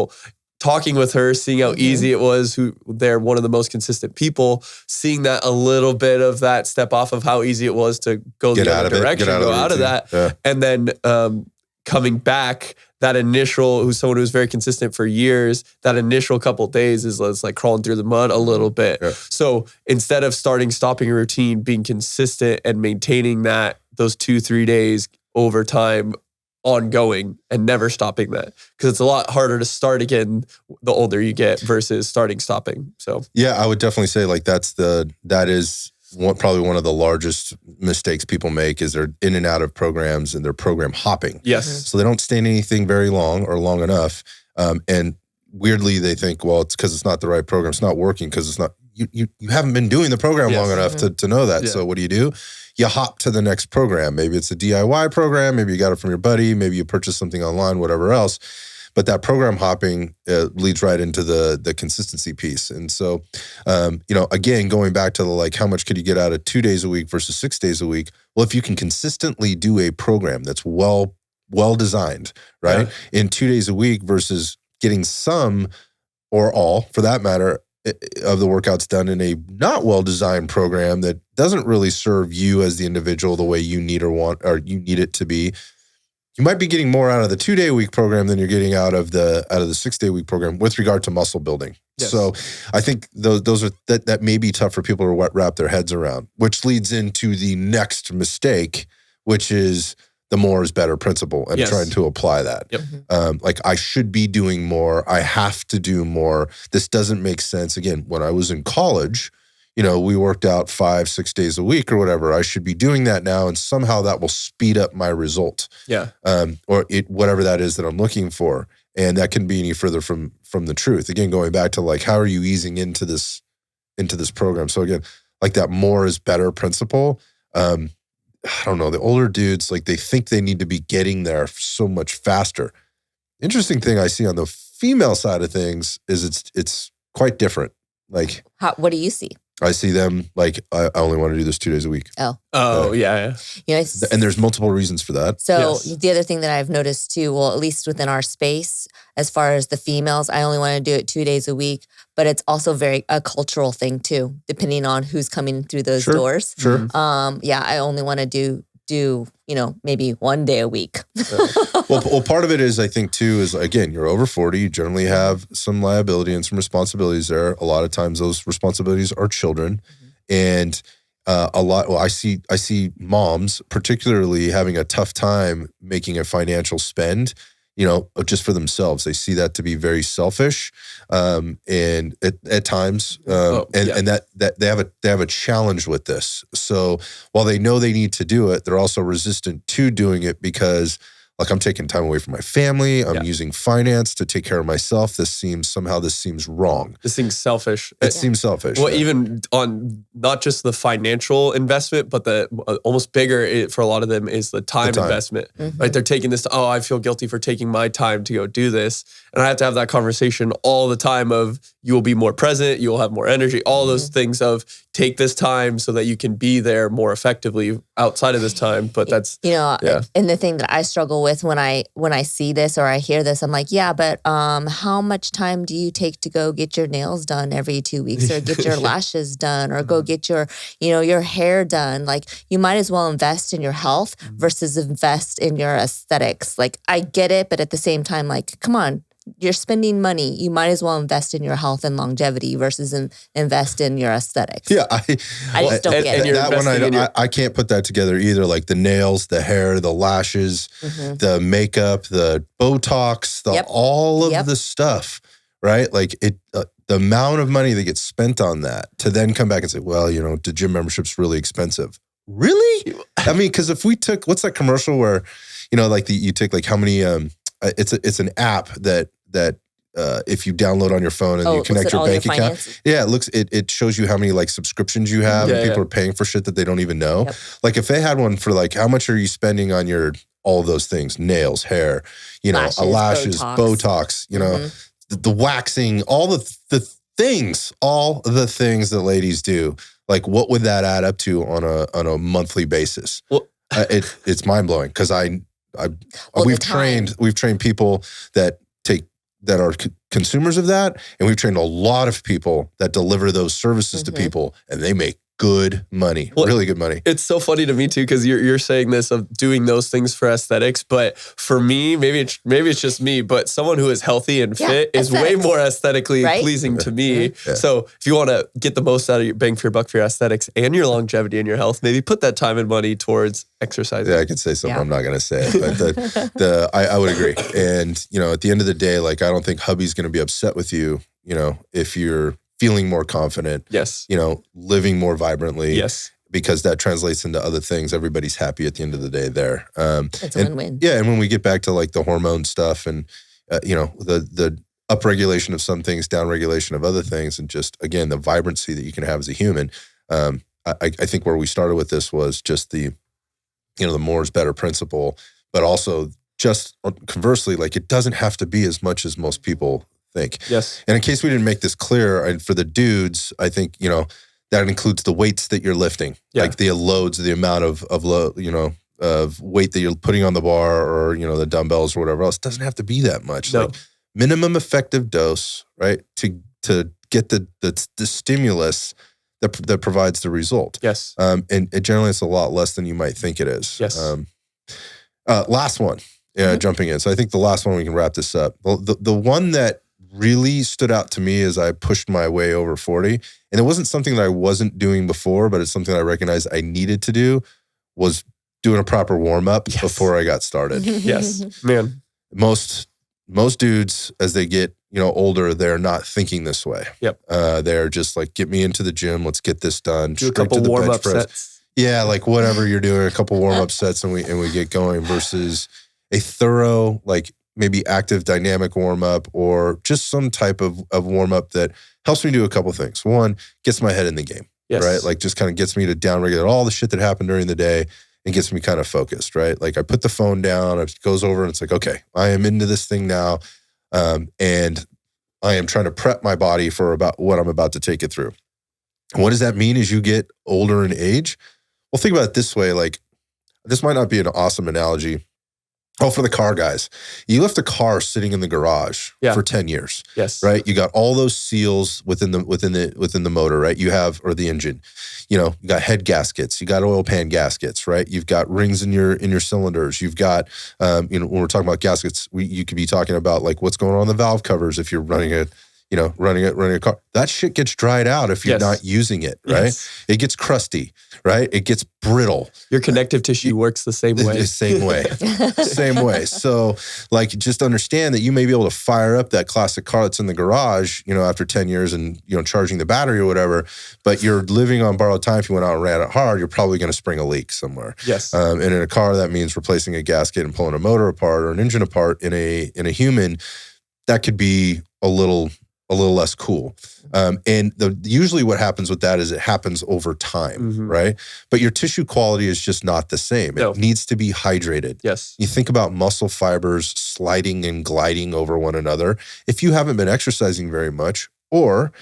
talking with her, seeing how easy it was, they're one of the most consistent people, seeing that a little bit of that step off of how easy it was to go the other direction, go out of that. Yeah. And then coming back, that initial, who's someone who's very consistent for years, that initial couple of days is like crawling through the mud a little bit. Yeah. So instead of stopping a routine, being consistent and maintaining those 2-3 days over time, ongoing and never stopping that, because it's a lot harder to start again the older you get versus stopping. So yeah, I would definitely say like that is probably one of the largest mistakes people make, is they're in and out of programs and they're program hopping. Yes. So they don't stay in anything very long or long enough. And weirdly they think, well, it's because it's not the right program. It's not working because it's not, you haven't been doing the program long enough to know that. Yeah. So what do? You hop to the next program. Maybe it's a DIY program. Maybe you got it from your buddy. Maybe you purchased something online, whatever else. But that program hopping leads right into the consistency piece. And so, again, going back to the like, how much could you get out of 2 days a week versus 6 days a week? Well, if you can consistently do a program that's well designed, right, in 2 days a week versus getting some or all, for that matter, of the workouts done in a not well-designed program that doesn't really serve you as the individual the way you need or want, or you need it to be, you might be getting more out of the 2-day-a-week program than you're getting out of the 6-day-a-week program with regard to muscle building. Yes. So I think those are that may be tough for people to wrap their heads around, which leads into the next mistake, which is the more is better principle, and trying to apply that. Yep. Like, I should be doing more. I have to do more. This doesn't make sense. Again, when I was in college, we worked out 5-6 days a week or whatever. I should be doing that now, and somehow that will speed up my result. Yeah. Or whatever that is that I'm looking for. And that couldn't be any further from the truth. Again, going back to like, how are you easing into this program? So again, like that more is better principle. I don't know, the older dudes, like they think they need to be getting there so much faster. Interesting thing I see on the female side of things is it's quite different. Like, what do you see? I see them like, I only want to do this 2 days a week. Yeah. And there's multiple reasons for that. So the other thing that I've noticed too, well, at least within our space, as far as the females, I only want to do it 2 days a week, but it's also a cultural thing too, depending on who's coming through those doors. Sure. I only want to do maybe 1 day a week. Well, part of it is, I think too, is again, you're over 40, you generally have some liability and some responsibilities there. A lot of times those responsibilities are children. And I see moms particularly having a tough time making a financial spend, just for themselves. They see that to be very selfish, and at times, and that they have a challenge with this. So while they know they need to do it, they're also resistant to doing it because, like, I'm taking time away from my family. I'm using finance to take care of myself. This seems wrong. This seems selfish. It seems selfish. Well, even on not just the financial investment, but the almost bigger for a lot of them is the time investment. Right? They're taking this. I feel guilty for taking my time to go do this, and I have to have that conversation all the time. Of you will be more present, you will have more energy. All those things of take this time so that you can be there more effectively outside of this time. But that's and the thing that I struggle with when I see this or I hear this, I'm like, but how much time do you take to go get your nails done every 2 weeks, or get your lashes done, or go get your your hair done? Like, you might as well invest in your health versus invest in your aesthetics. Like, I get it, but at the same time, like, come on. You're spending money. You might as well invest in your health and longevity versus invest in your aesthetics. Yeah, I just don't get it. That one, I can't put that together either. Like the nails, the hair, the lashes, the makeup, the Botox, all of the stuff, right? Like the amount of money that gets spent on that to then come back and say, well, the gym membership's really expensive. Really? I mean, because if we took, what's that commercial where, you take like how many, it's an app that if you download on your phone and you connect your bank account, it shows you how many like subscriptions you have, and people are paying for shit that they don't even know. Yep. Like if they had one for like, how much are you spending on all of those things, nails, hair, lashes, Botox, the waxing, all the things that ladies do. Like, what would that add up to on a monthly basis? Well, it's mind blowing because we've trained people that take that are consumers of that, and we've trained a lot of people that deliver those services to people, and they make good money, really good money. It's so funny to me too, because you're saying this of doing those things for aesthetics, but for me, maybe it's just me, but someone who is healthy and fit is way more aesthetically pleasing to me. So if you want to get the most out of your bang for your buck for your aesthetics and your longevity and your health, maybe put that time and money towards exercising. Yeah, I could say something. I'm not going to say it, but I would agree. And at the end of the day, like, I don't think hubby's going to be upset with you, if you're feeling more confident, living more vibrantly, because that translates into other things. Everybody's happy at the end of the day there. It's a win-win. Yeah, and when we get back to like the hormone stuff and, the upregulation of some things, downregulation of other things, and just, again, the vibrancy that you can have as a human, I think where we started with this was just the more is better principle, but also just conversely, like, it doesn't have to be as much as most people think. Yes. And in case we didn't make this clear, and for the dudes, I think, that includes the weights that you're lifting, like the loads, the amount of weight that you're putting on the bar, or, the dumbbells or whatever else. It doesn't have to be that much. No. Like, minimum effective dose, right? To get the stimulus that provides the result. Yes. And generally it's a lot less than you might think it is. Yes. Last one, jumping in. So I think the last one, we can wrap this up. The one that really stood out to me as I pushed my way over 40, and it wasn't something that I wasn't doing before, but it's something that I recognized I needed to do, was doing a proper warm-up before I got started. Yes, man. Most dudes, as they get, older, they're not thinking this way. Yep. They're just like, get me into the gym. Let's get this done. Do a couple warm-up sets. Yeah, like whatever you're doing, a couple warm-up sets, and we get going, versus a thorough, like, maybe active dynamic warm-up, or just some type of warm-up that helps me do a couple things. One, gets my head in the game, right? Like, just kind of gets me to downregulate all the shit that happened during the day and gets me kind of focused, right? Like, I put the phone down, it goes over, and it's like, okay, I am into this thing now, and I am trying to prep my body for about what I'm about to take it through. And what does that mean as you get older in age? Well, think about it this way. Like, this might not be an awesome analogy. Oh, for the car guys, you left a car sitting in the garage for 10 years. Yes. Right. You got all those seals within the motor, right? You have, or the engine, you got head gaskets, you got oil pan gaskets, right? You've got rings in your cylinders. You've got, when we're talking about gaskets, you could be talking about like what's going on in the valve covers if you're running a car. That shit gets dried out if you're not using it, right? Yes. It gets crusty, right? It gets brittle. Your connective tissue works the same way. Same way. So, like, just understand that you may be able to fire up that classic car that's in the garage, after 10 years and, charging the battery or whatever, but you're living on borrowed time. If you went out and ran it hard, you're probably going to spring a leak somewhere. Yes. And in a car, that means replacing a gasket and pulling a motor apart or an engine apart. In a human, that could be a little less cool. And usually what happens with that is it happens over time, right? But your tissue quality is just not the same. It needs to be hydrated. Yes. You think about muscle fibers sliding and gliding over one another. If you haven't been exercising very much, or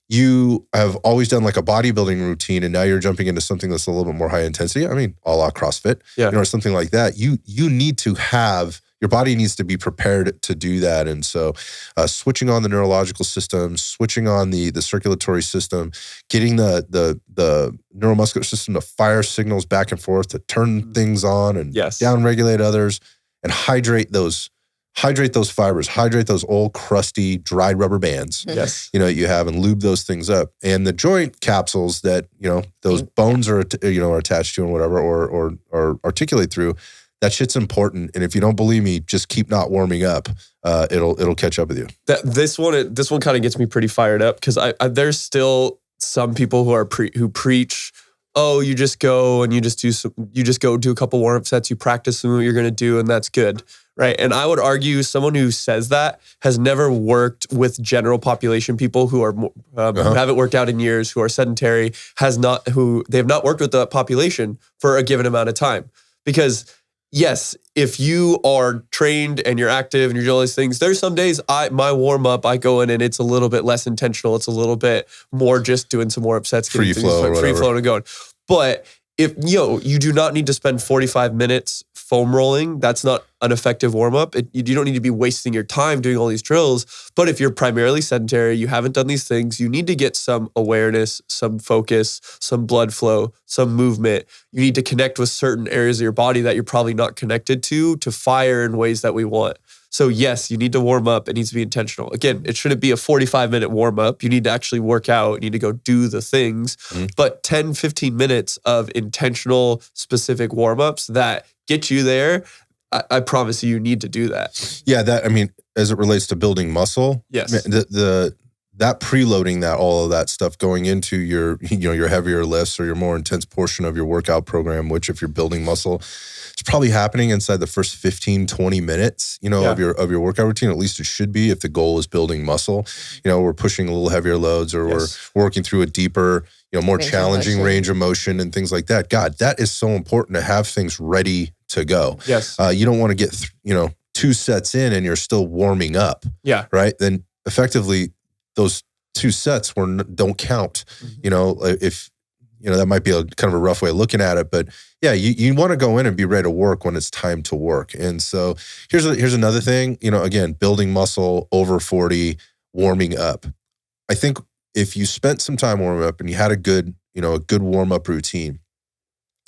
you have always done like a bodybuilding routine and now you're jumping into something that's a little bit more high intensity, I mean, a la CrossFit, or something like that, you need to have, your body needs to be prepared to do that. And so switching on the neurological system, switching on the circulatory system, getting the neuromuscular system to fire signals back and forth, to turn things on and downregulate others, and hydrate those fibers, hydrate those old crusty dried rubber bands, you have, and lube those things up. And the joint capsules that, those bones are attached to and whatever, or articulate through, that shit's important. And if you don't believe me, just keep not warming up. It'll catch up with you. This one kind of gets me pretty fired up, because there's still some people who preach, oh, you just go and you just do a couple warm-up sets, you practice what you're going to do, and that's good, right? And I would argue someone who says that has never worked with general population people who are who haven't worked out in years, who are sedentary, they have not worked with the population for a given amount of time. Because yes, if you are trained and you're active and you're doing all these things, there's some days my warm up, I go in and it's a little bit less intentional. It's a little bit more just doing some more upsets, free flow and going. But if you do not need to spend 45 minutes foam rolling, that's not an effective warm-up. You don't need to be wasting your time doing all these drills. But if you're primarily sedentary, you haven't done these things, you need to get some awareness, some focus, some blood flow, some movement. You need to connect with certain areas of your body that you're probably not connected to fire in ways that we want. So yes, you need to warm up. It needs to be intentional. Again, it shouldn't be a 45-minute warm-up. You need to actually work out. You need to go do the things. But 10, 15 minutes of intentional, specific warm-ups that get you there, I promise you need to do that. Yeah, as it relates to building muscle, yes, that preloading all of that stuff going into your heavier lifts or your more intense portion of your workout program, which if you're building muscle, it's probably happening inside the first 15, 20 minutes, of your workout routine. At least it should be if the goal is building muscle. We're pushing a little heavier loads or we're working through a deeper, more challenging range of motion and things like that. God, that is so important to have things ready to go. Yes. You don't want to get, 2 sets in and you're still warming up. Yeah. Right. Then effectively those 2 sets don't count. If, that might be a kind of a rough way of looking at it, but yeah, you want to go in and be ready to work when it's time to work. And so here's another thing, again, building muscle over 40, warming up. I think if you spent some time warming up and you had a good warm up routine,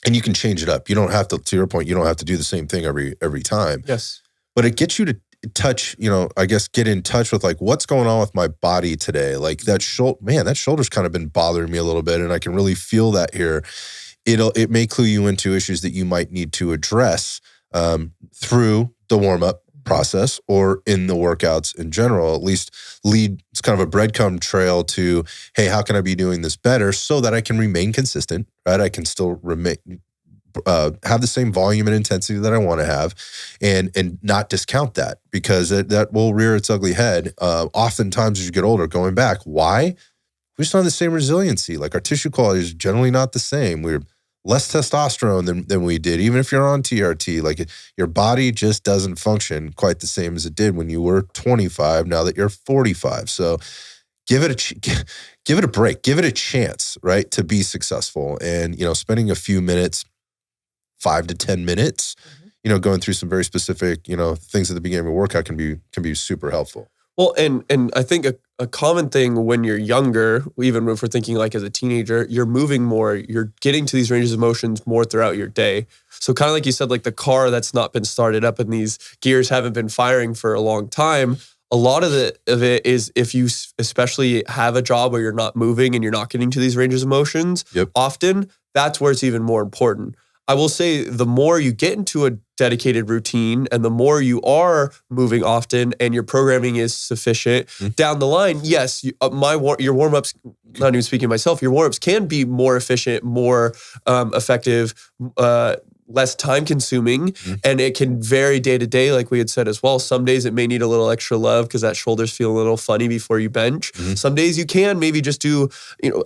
and you can change it up. You don't have to your point, you don't have to do the same thing every time. Yes. But it gets you to touch, get in touch with like, what's going on with my body today? Like that shoulder's kind of been bothering me a little bit and I can really feel that here. It may clue you into issues that you might need to address through the warm-up process or in the workouts in general, at least it's kind of a breadcrumb trail to, hey, how can I be doing this better so that I can remain consistent, right? I can still have the same volume and intensity that I want to have and not discount that because that will rear its ugly head. Oftentimes as you get older, going back, why? We just don't have the same resiliency. Like our tissue quality is generally not the same. We're less testosterone than we did. Even if you're on TRT, like your body just doesn't function quite the same as it did when you were 25, now that you're 45. So give it a break, give it a chance, right? To be successful. And, spending a few minutes, 5 to 10 minutes, going through some very specific, things at the beginning of a workout can be super helpful. Well, and I think a common thing when you're younger, even if we're thinking like as a teenager, you're moving more, you're getting to these ranges of motions more throughout your day. So kind of like you said, like the car that's not been started up and these gears haven't been firing for a long time, a lot of it is if you especially have a job where you're not moving and you're not getting to these ranges of motions, often that's where it's even more important. I will say the more you get into a dedicated routine and the more you are moving often and your programming is sufficient down the line, yes, your warm-ups, not even speaking myself, your warm-ups can be more efficient, more effective, less time consuming, and it can vary day to day, like we had said as well. Some days it may need a little extra love because that shoulders feel a little funny before you bench. Some days you can maybe just do,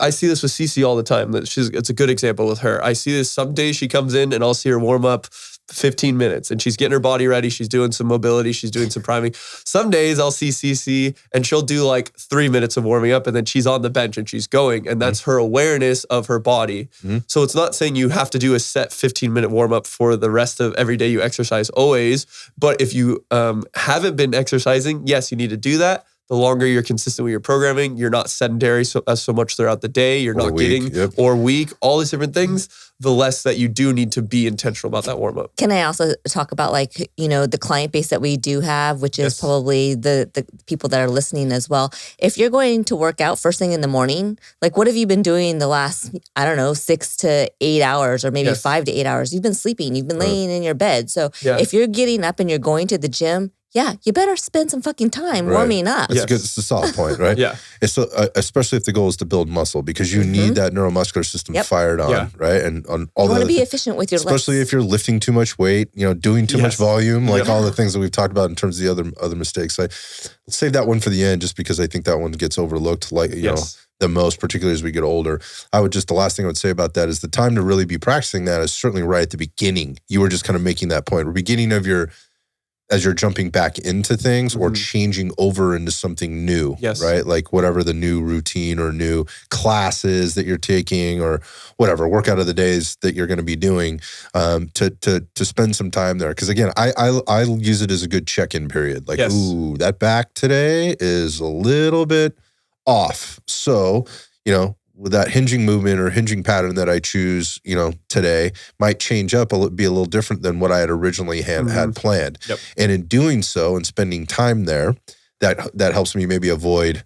I see this with CeCe all the time. It's a good example with her. I see this, some days she comes in and I'll see her warm up 15 minutes and she's getting her body ready. She's doing some mobility. She's doing some priming. Some days I'll see CeCe and she'll do like 3 minutes of warming up and then she's on the bench and she's going. And that's her awareness of her body. So it's not saying you have to do a set 15-minute warm up for the rest of every day you exercise always. But if you haven't been exercising, yes, you need to do that. The longer you're consistent with your programming, you're not sedentary so much throughout the day, you're not getting, or weak, all these different things, the less that you do need to be intentional about that warm-up. Can I also talk about the client base that we do have, which is probably the people that are listening as well. If you're going to work out first thing in the morning, like what have you been doing the last, 6 to 8 hours or maybe 5 to 8 hours? You've been sleeping, you've been laying in your bed. So if you're getting up and you're going to the gym, you better spend some fucking time warming up. It's a solid point, right? It's especially if the goal is to build muscle because you need that neuromuscular system fired on, right? And on all you want to be efficient with your especially if you're lifting too much weight, doing too much volume, like all the things that we've talked about in terms of the other mistakes. Let's save that one for the end just because I think that one gets overlooked, the most, particularly as we get older. The last thing I would say about that is the time to really be practicing that is certainly right at the beginning. You were just kind of making that point. Beginning of your as you're jumping back into things or changing over into something new, right? Like whatever the new routine or new classes that you're taking or whatever workout of the days that you're going to be doing, to spend some time there. Because again, I use it as a good check-in period. Like, ooh, that back today is a little bit off. So, with that hinging movement or hinging pattern that I choose, today might change up, be a little different than what I had originally had planned. And in doing so and spending time there, that helps me maybe avoid,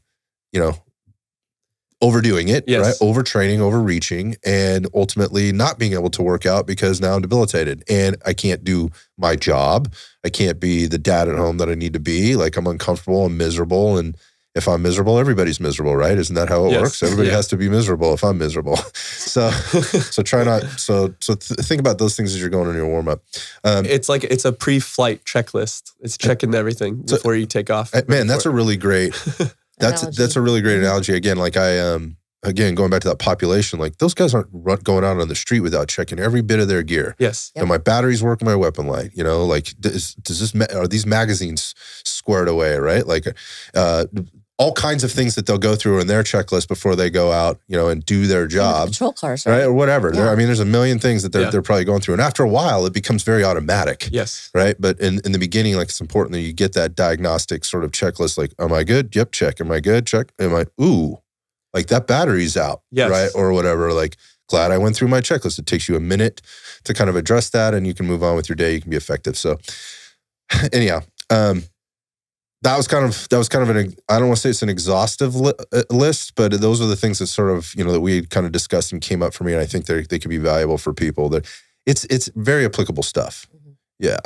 overdoing it, right? Overtraining, overreaching, and ultimately not being able to work out because now I'm debilitated and I can't do my job. I can't be the dad at home that I need to be. Like I'm uncomfortable, I'm miserable, and if I'm miserable, everybody's miserable, right? Isn't that how it works? Everybody has to be miserable if I'm miserable. So try not. So think about those things as you're going on your warm up. It's a pre-flight checklist. It's checking everything before you take off. Man, that's a really great. That's a really great analogy. Again, like going back to that population, like those guys aren't going out on the street without checking every bit of their gear. My batteries work, my weapon light. Like are these magazines squared away, right? Like all kinds of things that they'll go through in their checklist before they go out, and do their job. Patrol cars, right? Or whatever. There's a million things that they're probably going through. And after a while, it becomes very automatic. Right? But in the beginning, like it's important that you get that diagnostic sort of checklist. Like, am I good? Yep, check. Am I good? Check. Like that battery's out, right? Or whatever. Like, glad I went through my checklist. It takes you a minute to kind of address that and you can move on with your day. You can be effective. So anyhow, that was kind of an, I don't want to say it's an exhaustive list, but those are the things that sort of, that we kind of discussed and came up for me. And I think they could be valuable for people. That it's very applicable stuff.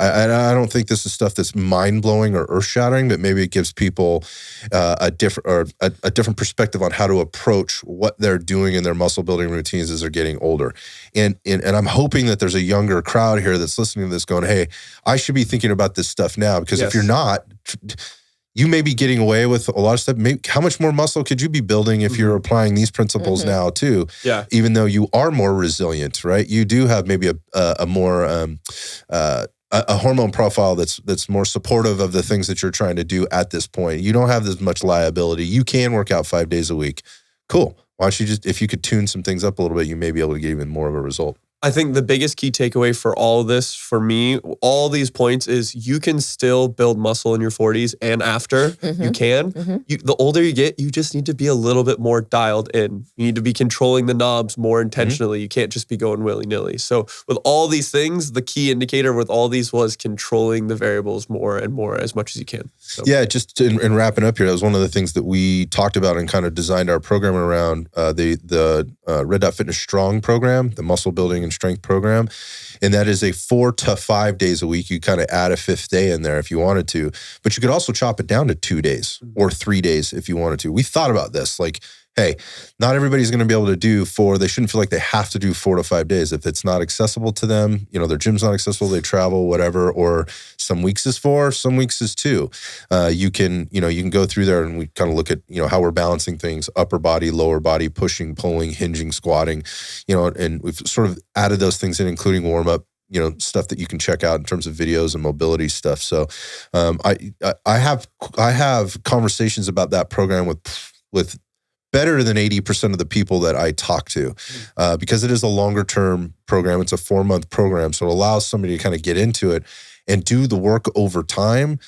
I don't think this is stuff that's mind-blowing or earth-shattering, but maybe it gives people a different perspective on how to approach what they're doing in their muscle building routines as they're getting older. And I'm hoping that there's a younger crowd here that's listening to this going, hey, I should be thinking about this stuff now, because if you're not, you may be getting away with a lot of stuff. Maybe, how much more muscle could you be building if you're applying these principles now too? Even though you are more resilient, right? You do have maybe a more a hormone profile that's more supportive of the things that you're trying to do at this point. You don't have as much liability. You can work out 5 days a week. Cool. Why don't you if you could tune some things up a little bit, you may be able to get even more of a result. I think the biggest key takeaway for all of this, for me, all these points is you can still build muscle in your 40s and after. You can. The older you get, you just need to be a little bit more dialed in. You need to be controlling the knobs more intentionally. You can't just be going willy-nilly. So with all these things, the key indicator with all these was controlling the variables more and more as much as you can. So. Yeah, just in wrapping up here, that was one of the things that we talked about and kind of designed our program around, the Red Dot Fitness Strong program, the muscle building and strength program. And that is a 4 to 5 days a week. You kind of add a 5th day in there if you wanted to, but you could also chop it down to 2 days or 3 days if you wanted to. We thought about this, like, hey, not everybody's going to be able to do 4. They shouldn't feel like they have to do 4 to 5 days. If it's not accessible to them, their gym's not accessible, they travel, whatever, or some weeks is 4, some weeks is 2. You can go through there and we kind of look at, how we're balancing things, upper body, lower body, pushing, pulling, hinging, squatting, and we've sort of added those things in, including warm up, stuff that you can check out in terms of videos and mobility stuff. So I have conversations about that program with better than 80% of the people that I talk to, because it is a longer term program. It's a 4-month program. So it allows somebody to kind of get into it and do the work over time,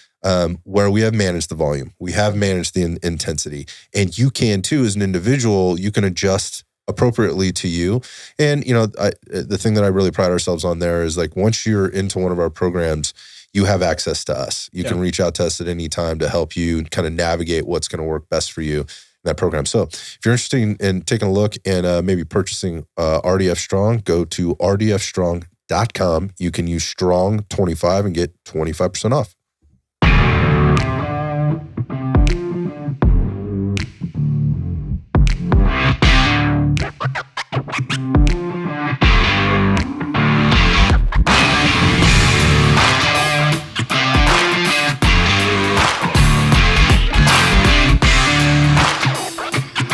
where we have managed the volume. We have managed the intensity, and you can too, as an individual, you can adjust appropriately to you. And, the thing that I really pride ourselves on there is, like, once you're into one of our programs, you have access to us. You can reach out to us at any time to help you kind of navigate what's going to work best for you. That program. So if you're interested in taking a look and maybe purchasing RDF Strong, go to rdfstrong.com. You can use Strong 25 and get 25% off.